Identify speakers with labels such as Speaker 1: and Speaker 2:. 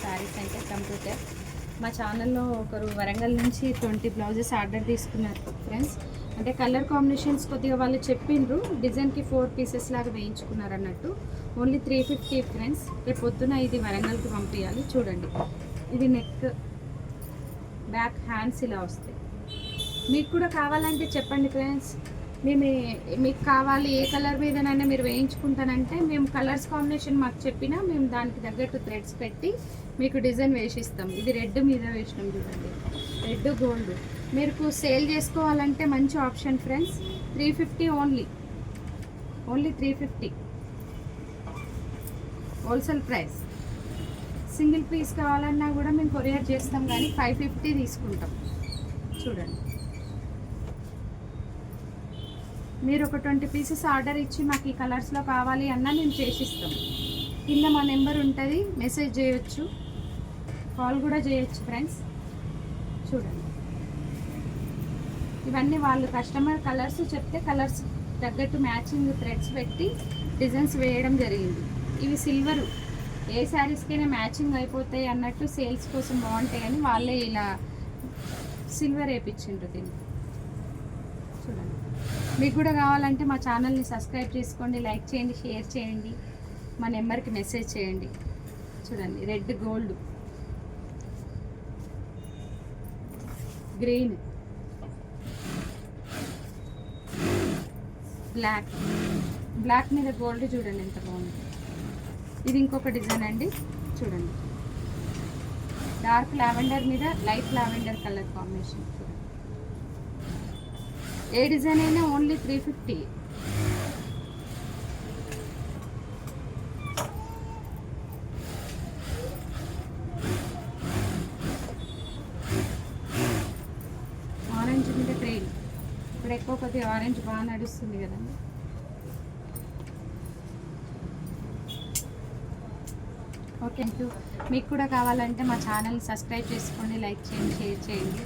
Speaker 1: శారీస్ అంటే కంప్యూటర్. మా ఛానల్లో ఒకరు వరంగల్ నుంచి 20 బ్లౌజెస్ ఆర్డర్ తీసుకున్నారు ఫ్రెండ్స్. అంటే కలర్ కాంబినేషన్స్ కొద్దిగా వాళ్ళు చెప్పిండ్రు, డిజైన్కి 4 పీసెస్ లాగా వేయించుకున్నారు అన్నట్టు. Only 350 friends. రేపు పొద్దున ఇది వరంగల్కి పంపించాలి. చూడండి, ఇది నెక్, బ్యాక్, హ్యాండ్స్ ఇలా వస్తాయి. మీకు కూడా కావాలంటే చెప్పండి ఫ్రెండ్స్. మీకు కావాలి ఏ కలర్ మీదనైనా మీరు వేయించుకుంటానంటే మేము కలర్స్ కాంబినేషన్ మాకు చెప్పినా మేము దానికి తగ్గట్టు థ్రెడ్స్ పెట్టి మీకు డిజైన్ వేసిస్తాం. ఇది రెడ్ మీద వేసినాం చూడండి, రెడ్ గోల్డ్. మీకు సేల్ చేసుకోవాలంటే మంచి option friends. 350 only 350 wholesale price. Single piece కావాలన్నా కూడా మేము కొరియర్ చేస్తాం, కానీ 550 తీసుకుంటాం. చూడండి, మీరు ఒక 20 పీసెస్ ఆర్డర్ ఇచ్చి మాకు ఈ కలర్స్లో కావాలి అన్నా మేము చేసిస్తాం. కింద మా నెంబర్ ఉంటుంది, మెసేజ్ చేయొచ్చు, కాల్ కూడా చేయొచ్చు ఫ్రెండ్స్. చూడండి, ఇవన్నీ వాళ్ళు కస్టమర్ కలర్స్ చెప్తే కలర్స్ తగ్గట్టు మ్యాచింగ్ థ్రెడ్స్ పెట్టి డిజైన్స్ వేయడం జరిగింది. ఇవి సిల్వరు, ఏ శారీస్కైనా మ్యాచింగ్ అయిపోతాయి అన్నట్టు సేల్స్ కోసం బాగుంటాయని వాళ్ళే ఇలా సిల్వర్ వేయించిండ్రు దీన్ని. చూడండి, మీకు కూడా కావాలంటే మా ఛానల్ని సబ్స్క్రైబ్ చేసుకోండి, లైక్ చేయండి, షేర్ చేయండి, మా నెంబర్కి మెసేజ్ చేయండి. చూడండి, రెడ్ గోల్డ్, గ్రీన్, బ్లాక్ మీద గోల్డ్. చూడండి ఎంత బాగుంది. ఇది ఇంకొక డిజైన్ అండి. చూడండి, డార్క్ లావెండర్ మీద లైట్ లావెండర్ కలర్ కాంబినేషన్. చూడండి, ఏ డిజైన్ అయినా ఓన్లీ 350. ఆరెంజ్ మీద ట్రైన్. ఇప్పుడు ఎక్కువ కొద్దిగా ఆరెంజ్ బాగా నడుస్తుంది కదండి. Okay, thank you. మీకు కూడా కావాలంటే మా ఛానల్ సబ్స్క్రైబ్ చేసుకోండి, లైక్ చేయండి, షేర్ చేయండి.